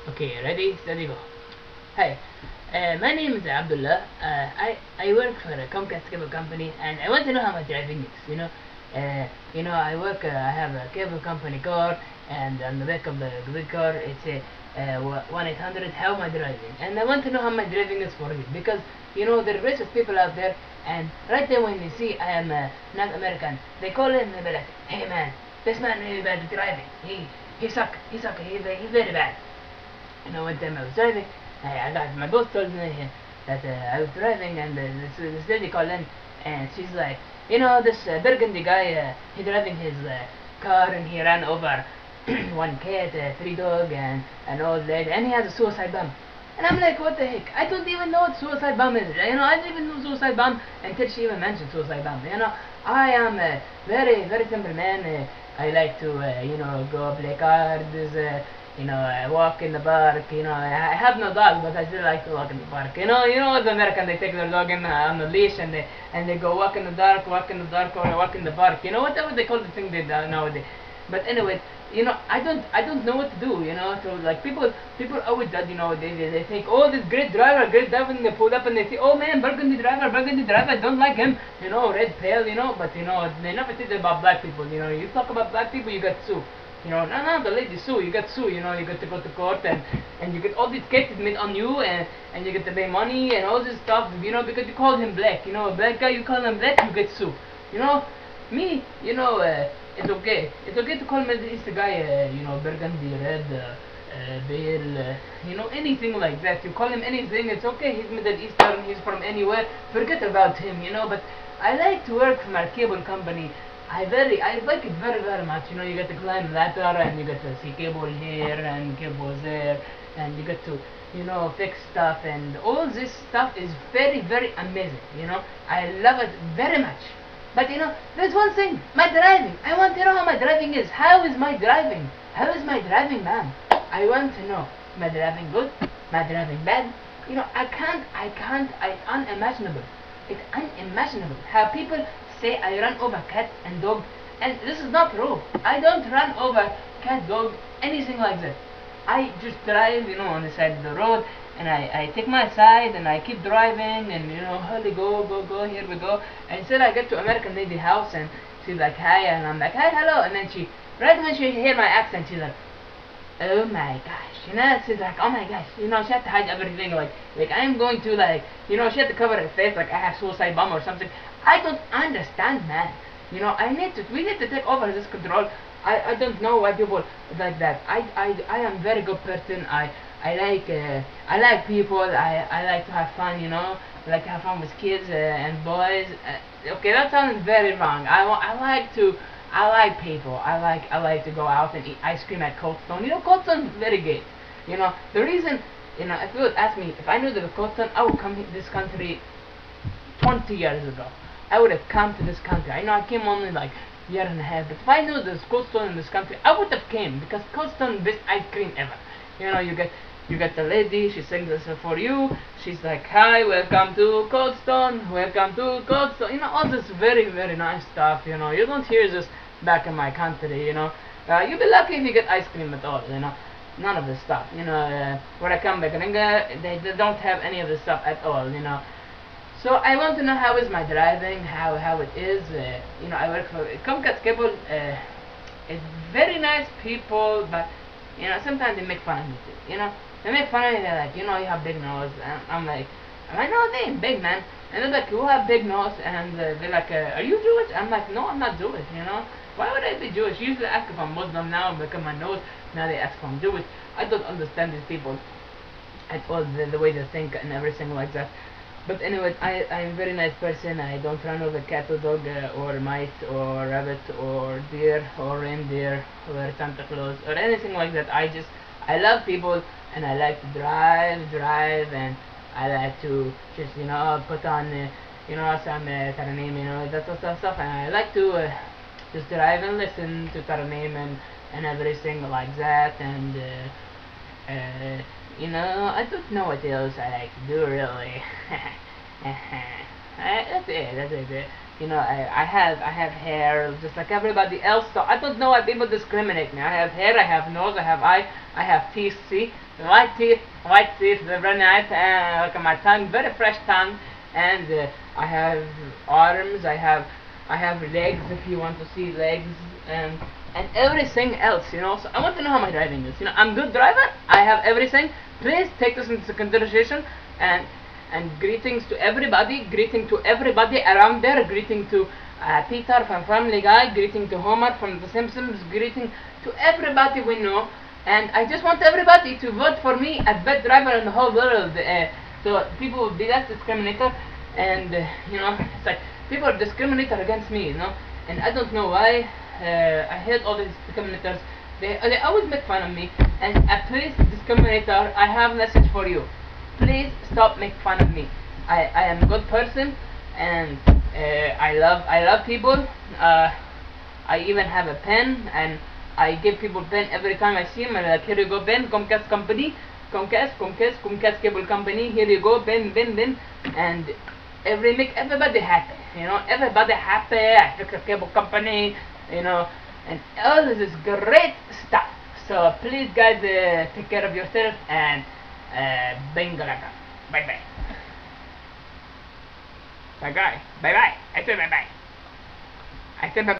Okay, ready, steady, go. Hi, my name is Abdullah. I work for a Comcast cable company, and I want to know how my driving is. I work. I have a cable company car, and on the back of the car, it's a 1-800 how my driving, and I want to know how my driving is for you because there are racist people out there, and right there when they see I am not American, they call in and they be like, "Hey man, this man really bad at driving. He suck. He's very bad." One time I was driving, I got my boss told me that I was driving, and this lady called in, and she's like, this burgundy guy, he driving his car, and he ran over one cat, three dog, and an old lady, and he has a suicide bomb. And I'm like, what the heck? I don't even know what suicide bomb is. I didn't even know suicide bomb until she even mentioned suicide bomb. I am a very, very simple man. I like to, go play cards. I walk in the park. I have no dog, but I still like to walk in the park. The American, they take their dog on the leash, and they go walk in the dark, or walk in the park. Whatever they call the thing they do nowadays. But anyway, I don't know what to do. So like people always judge. They think, oh, this great driver, and they pull up and they say, oh man, burgundy driver, I don't like him. Red pale. But they never think about black people. You talk about black people, you get sued. No, the lady sue, you get sued, you get to go to court, and you get all these cases made on you, and you get to pay money and all this stuff, because you called him black, a black guy, you call him black, you get sued. Me, it's okay. It's okay to call Middle East guy, burgundy, red, pale, anything like that. You call him anything, it's okay. He's Middle Eastern, he's from anywhere. Forget about him, But I like to work for my cable company. I like it very, very much. You get to climb ladder, and you get to see cable here and cables there, and you get to fix stuff, and all this stuff is very, very amazing. I love it very much. But there's one thing, my driving. I want to know how my driving is. How is my driving? How is my driving, man? I want to know. My driving good? My driving bad? It's unimaginable. It's unimaginable how people say I run over cat and dog, and this is not true. I don't run over cat, dog, anything like that. I just drive, on the side of the road, and I take my side, and I keep driving, and hurry, go, here we go. Until I get to American lady house, and she's like, hi, and I'm like, hi, hello, and then right when she hear my accent, she's like, oh my gosh, she's like, oh my gosh, she had to hide everything, like I'm going to, she had to cover her face, like I have suicide bomb or something. I don't understand, man. We need to take over this control. I don't know why people like that. I am very good person. I like people. I like to have fun. I like to have fun with kids and boys. Okay, that sounds very wrong. I like people. I like to go out and eat ice cream at Cold Stone. Cold Stone is very good. The reason, if you would ask me if I knew the Cold Stone, I would come to this country 20 years ago. I would have come to this country. I know I came only like year and a half, but if I knew there's Cold Stone in this country, I would have came, because Cold Stone best ice cream ever. You get the lady, she sings this for you. She's like, hi, welcome to Cold Stone, welcome to Cold Stone. All this very, very nice stuff. You don't hear this back in my country. You'll be lucky if you get ice cream at all. None of this stuff. When I come back in England, they don't have any of this stuff at all. So I want to know how is my driving, how it is. I work for Comcast Cable. It's very nice people, but sometimes they make fun of me too. They make fun of me. They're like, you have big nose, and I'm like, I know they ain't big, man. And they're like, you have big nose, and they're like, are you Jewish? I'm like, no, I'm not Jewish. Why would I be Jewish? Usually ask if I'm Muslim, now because my nose. Now they ask if I'm Jewish. I don't understand these people at all, the way they think and everything like that. But anyway, I'm a very nice person. I don't run over cat or dog or mice or rabbit or deer or reindeer or Santa Claus or anything like that. I love people, and I like to drive, and I like to just put on some taranim, that sort of stuff. And I like to just drive and listen to taranim and everything like that. And I don't know what else I like to do, really. That's it. You know, I have hair just like everybody else, so I don't know why people discriminate me. I have hair, I have nose, I have eye, I have teeth. See, white teeth, they're very nice. And look at my tongue, very fresh tongue. And I have arms, I have legs if you want to see legs, and everything else, you know. So I want to know how my driving is. You know, I'm good driver. I have everything. Please take this into consideration. And greetings to everybody. Greeting to everybody around there. Greeting to Peter from Family Guy. Greeting to Homer from The Simpsons. Greeting to everybody we know. And I just want everybody to vote for me as best driver in the whole world. So people will be less discriminator. And you know, it's like people are discriminator against me, you know. And I don't know why. I hate all these discriminators. They always make fun of me. And please, discriminator, I have a message for you. Please stop making fun of me. I am a good person, and I love people. I even have a pen, and I give people pen every time I see them. I'm like, here you go, pen, Comcast company, Comcast cable company. Here you go, pen, and make everybody happy. You know, everybody happy. I took a cable company. You know, and all this is great stuff. So please, guys, take care of yourself and. Bengalaka. Bye bye. Bye bye. Bye bye. I said bye bye. I said bye.